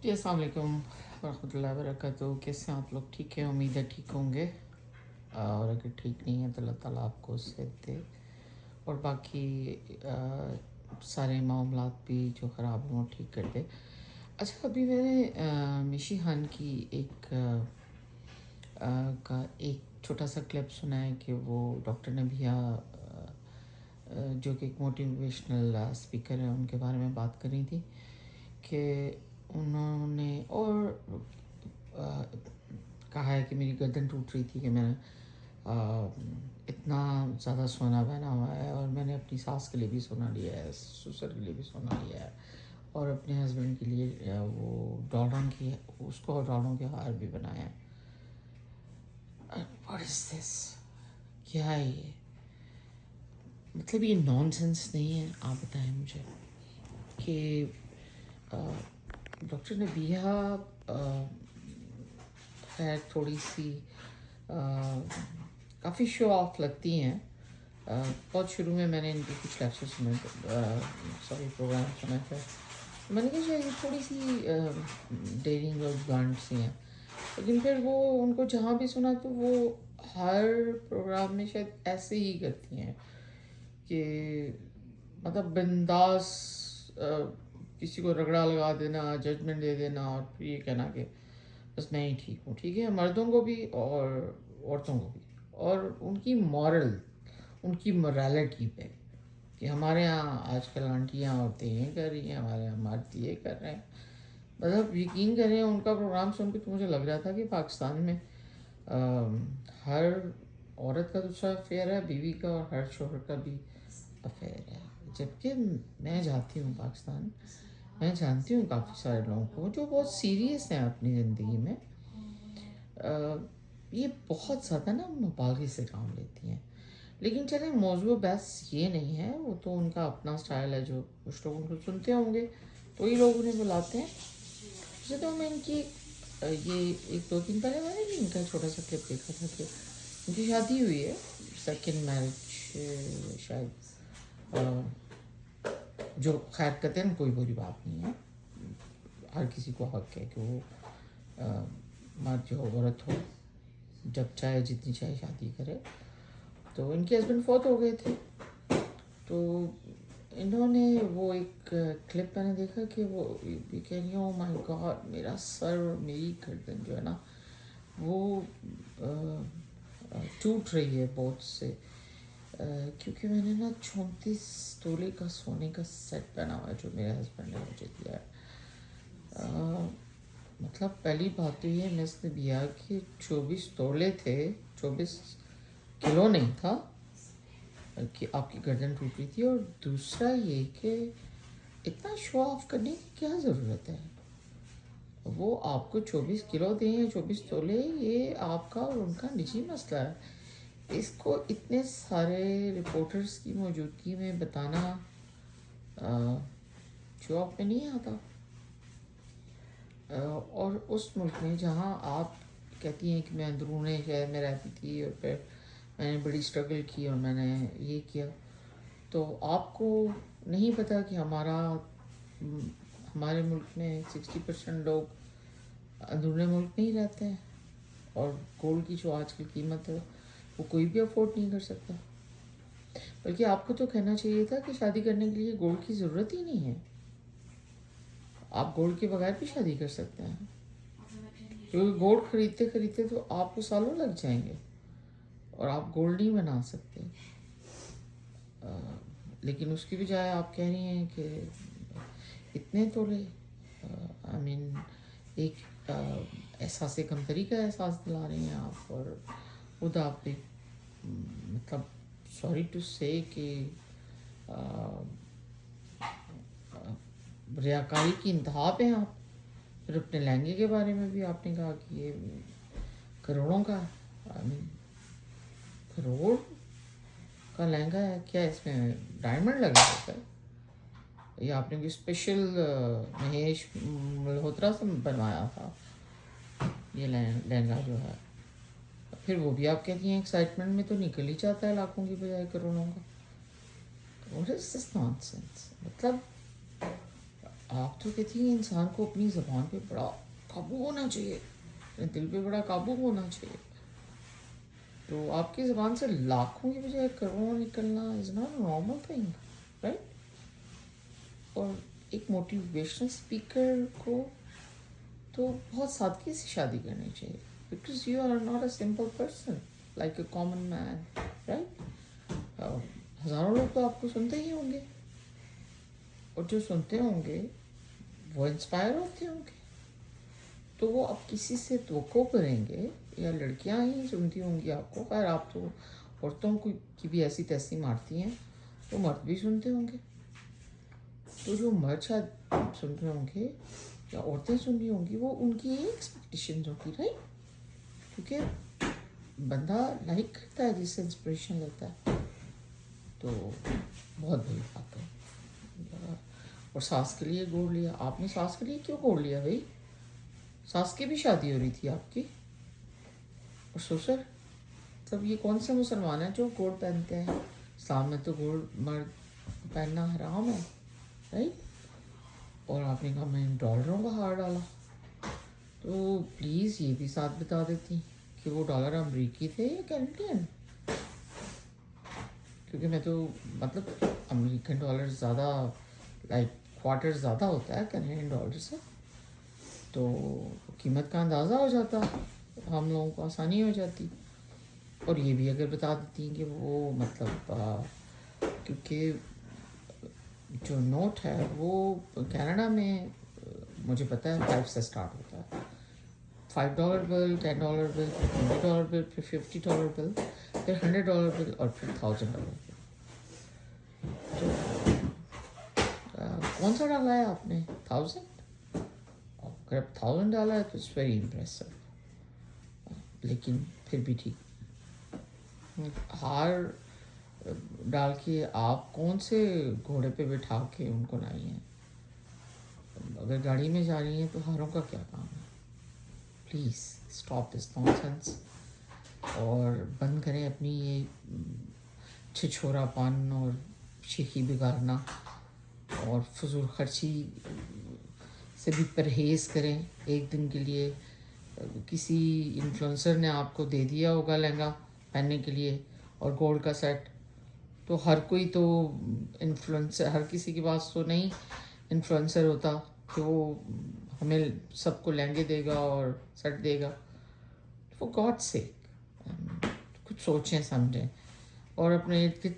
जी अस्सलाम वालेकुम वरहमतुल्लाहि वबरकातुहू। कैसे हैं आप लोग? ठीक है, उम्मीद है ठीक होंगे। और अगर ठीक नहीं है तो अल्लाह ताला आपको सेहत दे और बाकी सारे मामलात भी जो ख़राब हों ठीक कर दे। अच्छा, अभी मैंने मिशी हान की का एक छोटा सा क्लिप सुना है कि वो डॉक्टर नबिया जो कि एक मोटिवेशनल स्पीकर है, उनके बारे में बात कर रही थी कि उन्होंने और कहा है कि मेरी गर्दन टूट रही थी कि मैंने इतना ज़्यादा सोना पहना हुआ है और मैंने अपनी सास के लिए भी सोना लिया है, ससुर के लिए भी सोना लिया है और अपने हस्बैंड के लिए वो डॉलरों के हार भी बनाए हैं। What is this? क्या है ये? मतलब ये नॉनसेंस नहीं है? आप बताएं मुझे कि डॉक्टर नबिया खैर थोड़ी सी काफ़ी शो ऑफ लगती हैं। बहुत शुरू में मैंने इनकी कुछ लेक्चर सुने थे, प्रोग्राम सुने थे, मैंने कहा शायद थोड़ी सी डेयरिंग और ब्लंट सी हैं, लेकिन फिर वो उनको जहाँ भी सुना तो वो हर प्रोग्राम में शायद ऐसे ही करती हैं कि मतलब बिंदास किसी को रगड़ा लगा देना, जजमेंट दे देना और फिर ये कहना कि बस मैं ही ठीक हूँ। ठीक है, मर्दों को भी और औरतों को भी, और उनकी मोरालिटी पे कि हमारे यहाँ आजकल आंटियाँ औरतें ये कर रही हैं, हमारे यहाँ मर्द ये कर रहे हैं। मतलब यकीन करें, उनका प्रोग्राम सुन के तो मुझे लग रहा था कि पाकिस्तान में हर औरत का दूसरा अफेयर है बीवी का और हर शोहर का भी अफेयर है। जबकि मैं जाती हूँ पाकिस्तान, मैं जानती हूँ काफ़ी सारे लोगों को जो बहुत सीरियस हैं अपनी ज़िंदगी में। ये बहुत ज़्यादा ना मुबालगे से काम लेती हैं। लेकिन चलें, मौजूद बहस ये नहीं है, वो तो उनका अपना स्टाइल है, जो कुछ लोग उनको सुनते होंगे तो ही लोग उन्हें बुलाते हैं। वैसे तो मैं इनकी ये 1-2 दिन पहले मैंने भी इनका छोटा सा क्लिप देखा था कि उनकी शादी हुई है, सेकंड मैरिज शायद, जो खैर कतई कोई बुरी बात नहीं है, हर किसी को हक है कि वो मर्द हो औरत हो, जब चाहे जितनी चाहे शादी करे। तो इनके हस्बैंड फौत हो गए थे, तो इन्होंने वो एक क्लिप मैंने देखा कि वो ये कह रही हूँ, माय गॉड, मेरा सर और मेरी गर्दन जो है ना वो टूट रही है बहुत से, क्योंकि मैंने ना 34 तोले का सोने का सेट पहना हुआ है जो मेरे हस्बैंड ने मुझे दिया है। मतलब पहली बात तो ये मिस नबिया कि 24 तोले थे, 24 किलो नहीं था कि आपकी गर्दन टूट रही थी। और दूसरा ये कि इतना शो ऑफ करने की क्या ज़रूरत है? वो आपको 24 किलो दें या 24 तोले, ये आपका और उनका निजी मसला है। इसको इतने सारे रिपोर्टर्स की मौजूदगी में बताना शो ऑफ में नहीं आता। और उस मुल्क में जहाँ आप कहती हैं कि मैं अंदरूनी शहर में रहती थी और फिर मैंने बड़ी स्ट्रगल की और मैंने ये किया, तो आपको नहीं पता कि हमारे मुल्क में 60% लोग अंदरूनी मुल्क में ही रहते हैं और गोल्ड की जो आजकल कीमत है वो कोई भी अफोर्ड नहीं कर सकता। बल्कि आपको तो कहना चाहिए था कि शादी करने के लिए गोल्ड की ज़रूरत ही नहीं है, आप गोल्ड के बगैर भी शादी कर सकते हैं, क्योंकि गोल्ड खरीदते खरीदते तो आपको सालों लग जाएंगे और आप गोल्ड नहीं बना सकते। लेकिन उसकी बजाय आप कह रही हैं कि इतने तोले, आई मीन एक एहसास कमतरी का एहसास दिला रही हैं आप। और खुद आप एक मतलब सॉरी टू से कि रियाकारी की इंतहा पे हैं आप। फिर अपने लहंगे के बारे में भी आपने कहा कि ये करोड़ों का, आई मीन करोड़ का लहंगा है क्या? इसमें डायमंड लगे होता है? ये आपने कोई स्पेशल महेश मल्होत्रा से बनवाया था ये लहंगा जो है? फिर वो भी आप कहती हैं एक्साइटमेंट में तो निकल ही जाता है लाखों की बजाय करोड़ों का। What is this nonsense? मतलब आप तो कहती हैं इंसान को अपनी ज़बान पे बड़ा काबू होना चाहिए, अपने दिल पे बड़ा काबू होना चाहिए। तो आपकी ज़बान से लाखों की बजाय करोड़ों निकलना is not a normal thing, right. और एक मोटिवेशनल स्पीकर को तो बहुत सादगी से शादी करनी चाहिए, because you are not a simple person like a common man, right. हज़ारों लोग तो आपको सुनते ही होंगे, और जो सुनते होंगे वो इंस्पायर होते होंगे, तो वो अब किसी से तवक्को करेंगे, या लड़कियां ही सुनती होंगी आपको, खैर आप तो औरतों को की भी ऐसी तैसी मारती हैं, तो मर्द भी सुनते होंगे। तो जो मर्द शायद सुन रहे होंगे या औरतें सुन रही होंगी, वो उनकी यही एक्सपेक्टेशन होगी, राइट। क्योंकि बंदा लाइक करता है जिससे इंस्पिरेशन लेता है, तो बहुत बड़ी बात है। और सास के लिए गोड़ लिया आपने, सास के लिए क्यों गोड़ लिया भाई? सास की भी शादी हो रही थी आपकी, और ससुर, तब ये कौन से मुसलमान हैं जो गोड़ पहनते हैं? इस्लाम में तो गोड़ मर्द पहनना हराम है, राइट। और आपने कहा मैंने डॉलरों का हार डाला, तो प्लीज़ ये भी साथ बता देती कि वो डॉलर अमरीकी थे या कैनेडियन, क्योंकि मैं तो मतलब अमेरिकन डॉलर ज़्यादा लाइक क्वार्टर ज़्यादा होता है कैनेडियन डॉलर से, तो कीमत का अंदाज़ा हो जाता, हम लोगों को आसानी हो जाती। और ये भी अगर बता देती कि वो मतलब क्योंकि जो नोट है वो कनाडा में मुझे पता है 5 से स्टार्ट होता है, $5 बिल, $10 बिल, फिर $20 बिल, फिर $50 बिल, फिर $100 बिल, और फिर $1000 बिल। तो कौन सा डाला है आपने? 1000? अगर 1000 डाला है तो इट्स वेरी इम्प्रेसिव, लेकिन फिर भी ठीक। हार डाल के आप कौन से घोड़े पे बिठा के उनको लाई हैं? अगर गाड़ी में जा रही हैं तो हारों का क्या काम है? प्लीज़ स्टॉप दिस नॉनसेंस, और बंद करें अपनी ये छिछोरापन और शेखी बिगाड़ना, और फजूल खर्ची से भी परहेज़ करें। एक दिन के लिए किसी इन्फ्लुएंसर ने आपको दे दिया होगा लहंगा पहनने के लिए और गोल्ड का सेट, तो हर कोई तो इन्फ्लुएंसर, हर किसी के पास तो नहीं इन्फ्लुएंसर होता कि वो हमें सबको लहंगे देगा और सेट देगा। फॉर गॉड सेक कुछ सोचें समझें, और अपने इर्द गिर्द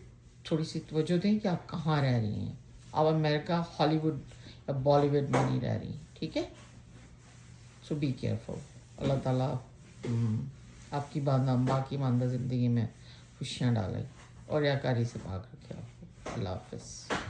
थोड़ी सी तवज्जो दें कि आप कहाँ रह रही हैं। आप अमेरिका, हॉलीवुड या बॉलीवुड में नहीं रह रही, ठीक है। सो बी केयरफुल। अल्लाह ताला आपकी बाकी मानदा ज़िंदगी में खुशियाँ डाले और याकारी से पाक रखे आपको। अल्लाह हाफ़िज़।